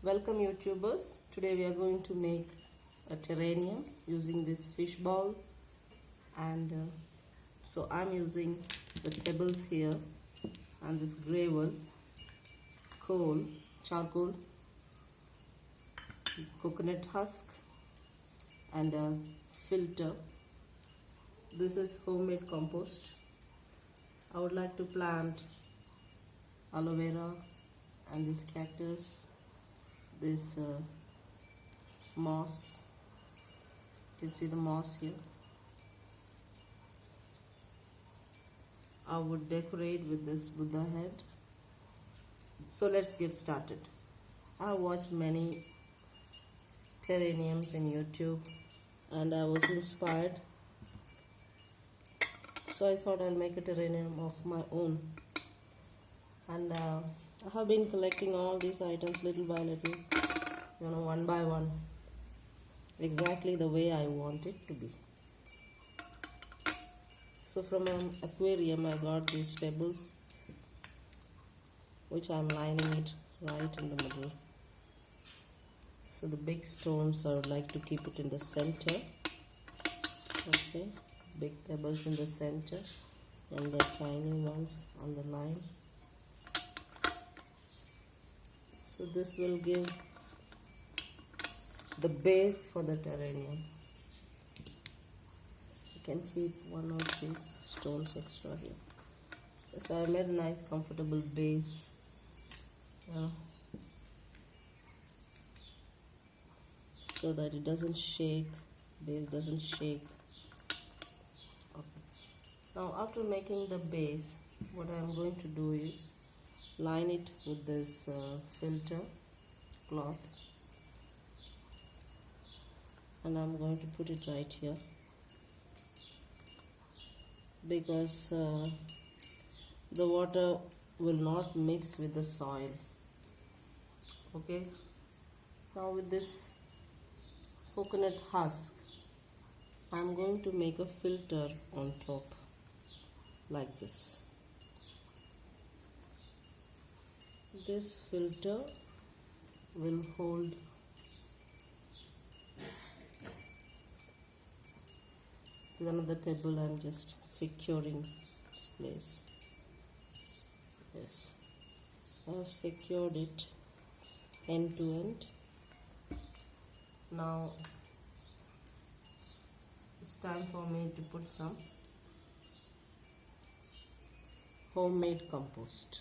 Welcome YouTubers. Today we are going to make a terrarium using this fish ball, and so I'm using the pebbles here and this gravel, coal, charcoal, coconut husk and a filter. This is homemade compost. I would like to plant aloe-vera and this cactus, this moss. You can see the moss here. I would decorate with this Buddha head. So let's get started. I watched many terrariums in YouTube and I was inspired. So I thought I'll make a terrarium of my own. And I have been collecting all these items little by little, one by one, exactly the way I want it to be. So from an aquarium I got these pebbles, which I'm lining it right in the middle. So the big stones I would like to keep it in the center. Okay, big pebbles in the center and the tiny ones on the line. So this will give the base for the terrarium. You can keep one or two stones extra here. So I made a nice comfortable base. So that it doesn't shake, base doesn't shake. Okay. Now after making the base, what I am going to do is line it with this filter cloth, and I'm going to put it right here because the water will not mix with the soil. Okay, now with this coconut husk I'm going to make a filter on top like this. This filter will hold with another pebble. I'm just securing this place. Yes, I have secured it end to end. Now it's time for me to put some homemade compost.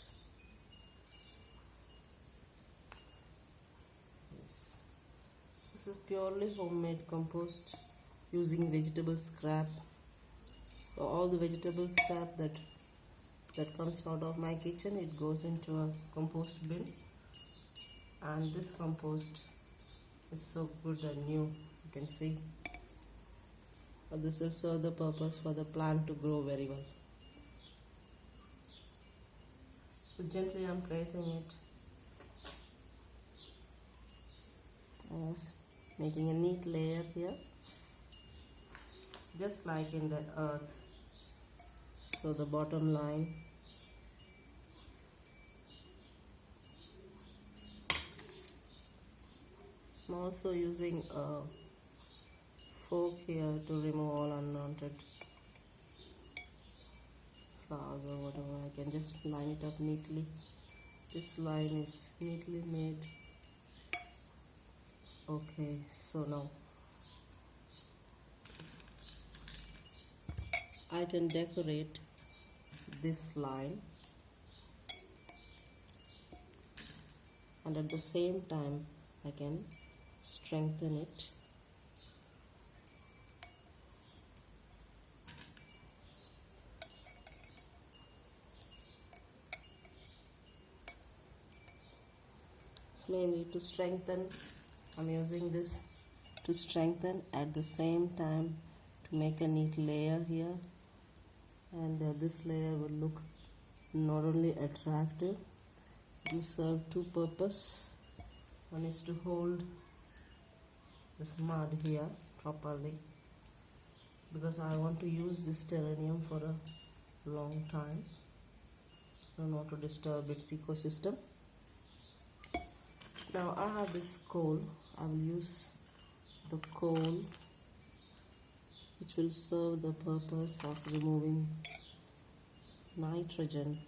This is purely homemade compost using vegetable scrap. So all the vegetable scrap that comes out of my kitchen, it goes into a compost bin, and this compost is so good and new. You can see. But this will serve the purpose for the plant to grow very well. So gently I'm placing it. Yes. Making a neat layer here, just like in the earth. So the bottom line, I'm also using a fork here to remove all unwanted flowers or whatever. I can just line it up neatly. This line is neatly made. Okay, so now I can decorate this line, and at the same time I can strengthen it. It's mainly to strengthen. I'm using this to strengthen, at the same time to make a neat layer here, and this layer will look not only attractive, it will serve two purposes. One is to hold this mud here properly, because I want to use this terrarium for a long time. I don't want to disturb its ecosystem. Now I have this coal. I will use the coal, which will serve the purpose of removing nitrogen.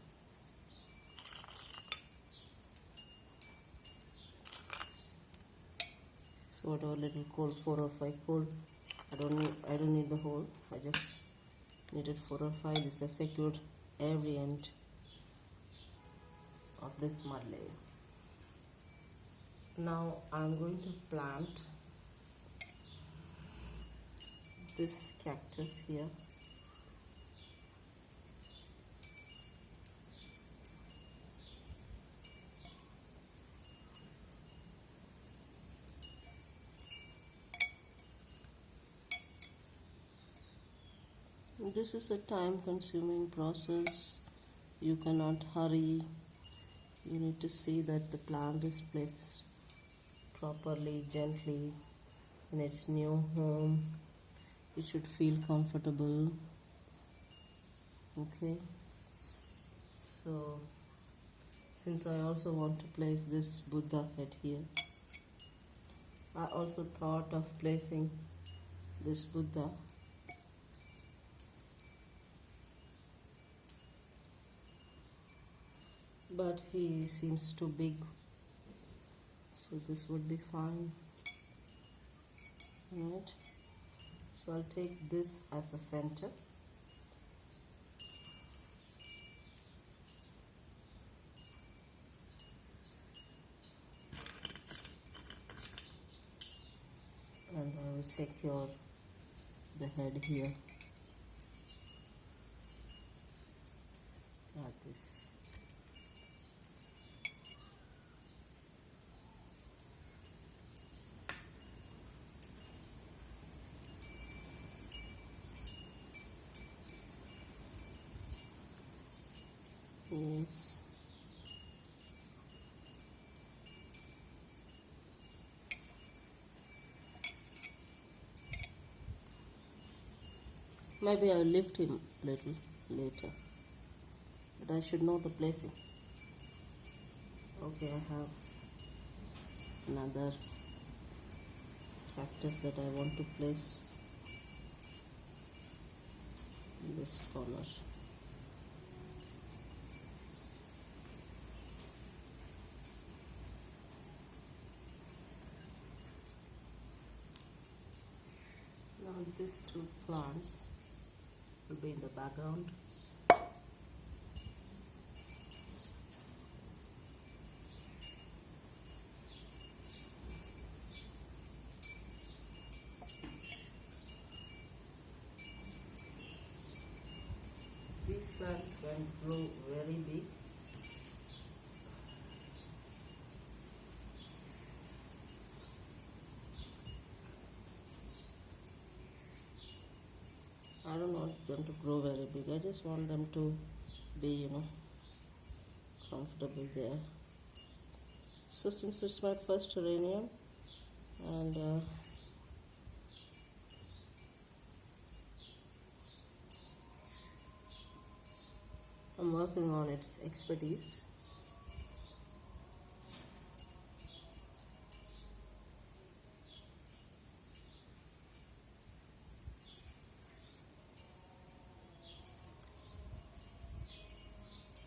So whatever little coal, 4 or 5 coal, I don't need the whole. I just needed 4 or 5. This has secured every end of this mud layer. Now I'm going to plant this cactus here. This is a time-consuming process. You cannot hurry. You need to see that the plant is placed properly, gently in its new home. It should feel comfortable. Okay. So, since I also want to place this Buddha head here, I also thought of placing this Buddha but he seems too big, so this would be fine. Right, so I'll take this as a center. And I will secure the head here like this. Yes. Maybe I'll lift him a little later, but I should know the placing. Okay, I have another cactus that I want to place in this corner. Now these 2 plants will be in the background. These plants can grow very big. I don't want them to grow very big. I just want them to be, comfortable there. So since it's my first terrarium, and I'm working on its expertise.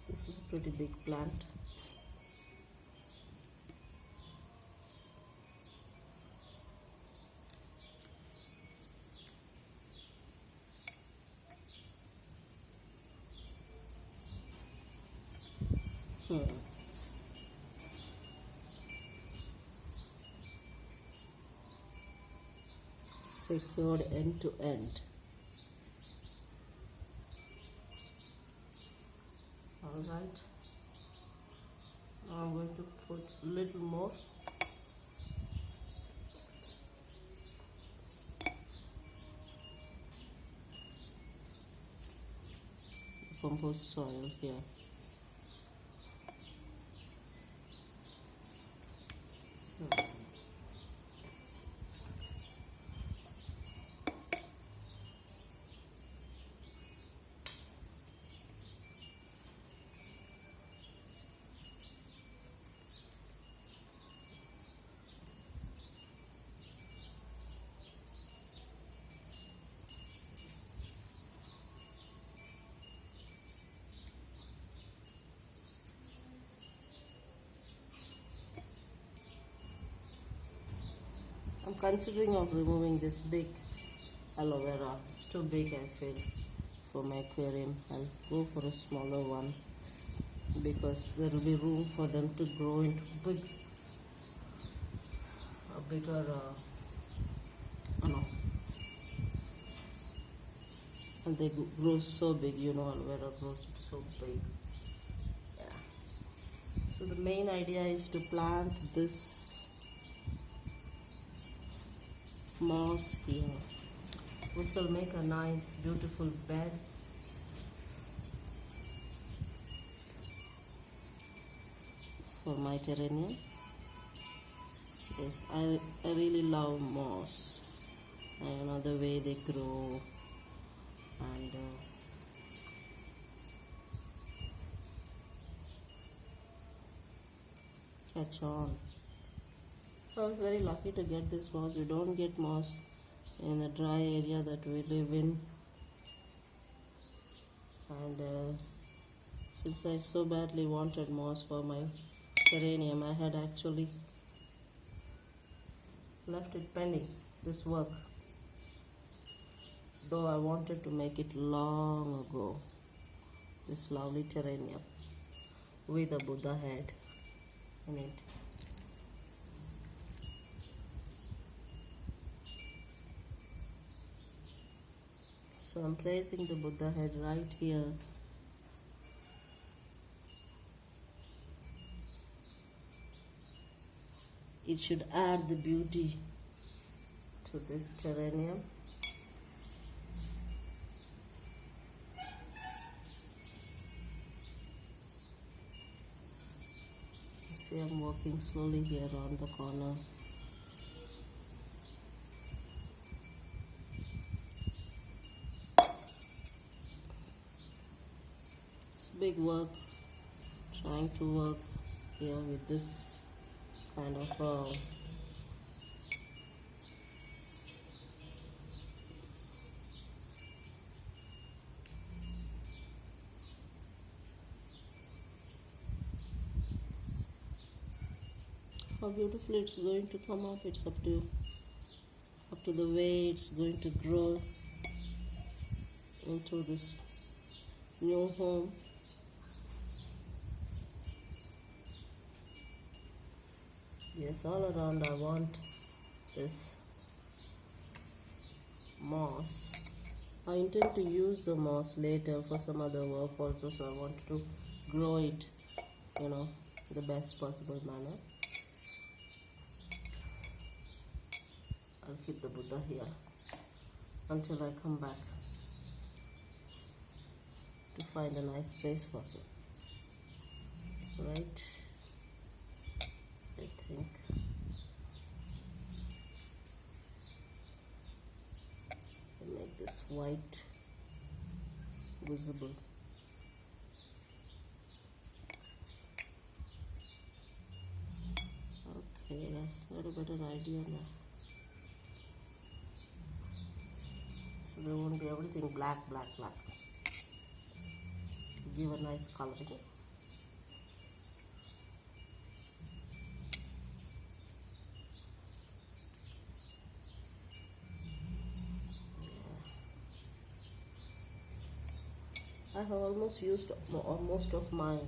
This is a pretty big plant. Secured end to end. Alright, now I'm going to put a little more. Compost soil here. considering of removing this big aloe vera. It's too big, I feel, for my aquarium. I'll go for a smaller one because there will be room for them to grow into a bigger and they grow so big, aloe vera grows so big. Yeah. So the main idea is to plant this moss here, which will make a nice beautiful bed. For my terrarium. Yes, I really love moss. The way they grow and catch on. So I was very lucky to get this moss. We don't get moss in the dry area that we live in, and since I so badly wanted moss for my terrarium, I had actually left it pending, this work, though I wanted to make it long ago. This lovely terrarium with a Buddha head in it. So I'm placing the Buddha head right here. It should add the beauty to this terrarium. See, I'm walking slowly here on the corner. It's big work, trying to work here with this kind of how beautifully it's going to come up. It's up to the way it's going to grow into this new home. Yes, all around I want this moss. I intend to use the moss later for some other work also, so I want to grow it, the best possible manner. I'll keep the Buddha here until I come back to find a nice place for him. Right? I think. I'll make this white visible. Okay, I got a better idea now. So there won't be everything black. Give a nice coloring. I have almost used most of my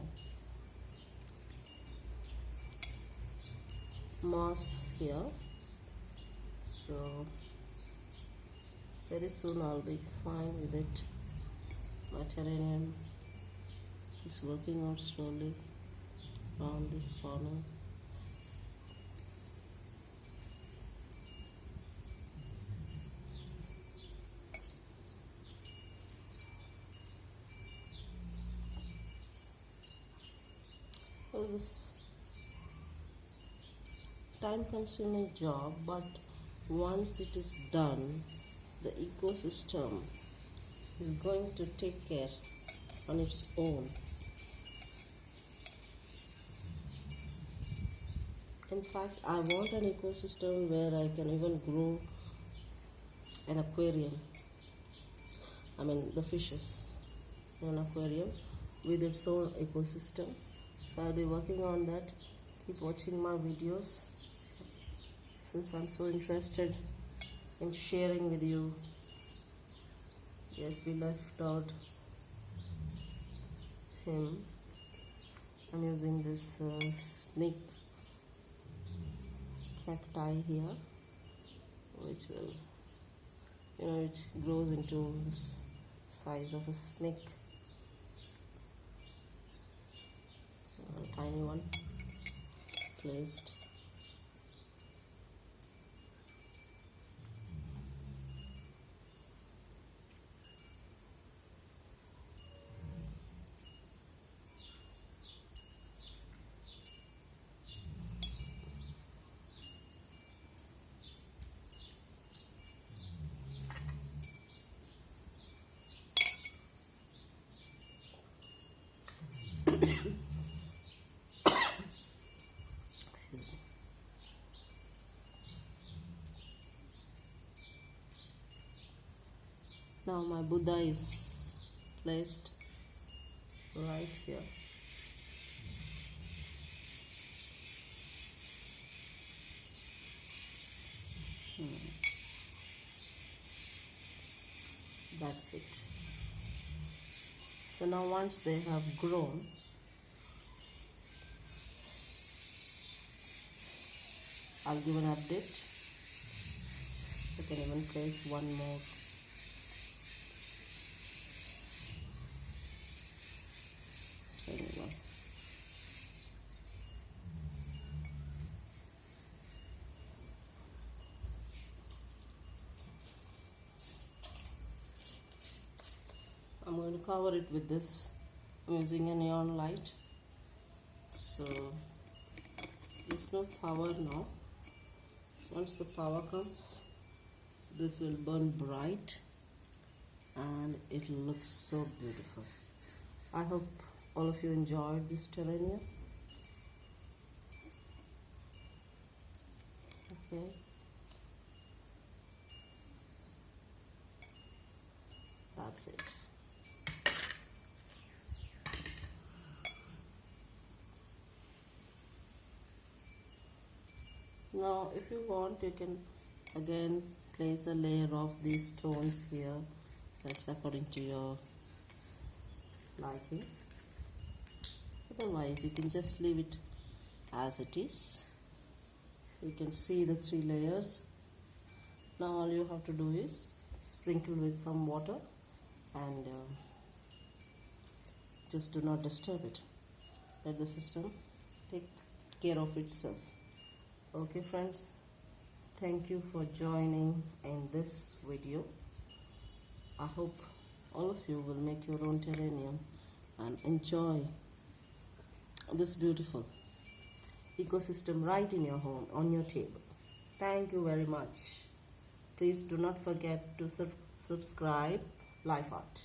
moss here, so very soon I'll be fine with it. My terrarium is working out slowly around this corner. Well, this time-consuming job, but once it is done, the ecosystem is going to take care on its own. In fact, I want an ecosystem where I can even grow an aquarium. The fishes in an aquarium with its own ecosystem. So I'll be working on that. Keep watching my videos. since I'm so interested in sharing with you. Yes, we left out him. I'm using this snake cacti here, which will, it grows into this size of a snake. A tiny one placed. Now my Buddha is placed right here. That's it. So now once they have grown, I'll give an update. I can even place one more. I'm going to cover it with this. I'm using a neon light. So there's no power now. Once the power comes, this will burn bright and it looks so beautiful. I hope all of you enjoyed this terrarium. Okay. That's it. Now if you want, you can again place a layer of these stones here. That's according to your liking. Otherwise you can just leave it as it is. You can see the 3 layers. Now all you have to do is sprinkle with some water and just do not disturb it. Let the system take care of itself. Okay friends, thank you for joining in this video. I hope all of you will make your own terrarium and enjoy this beautiful ecosystem right in your home, on your table. Thank you very much. Please do not forget to subscribe Life Art.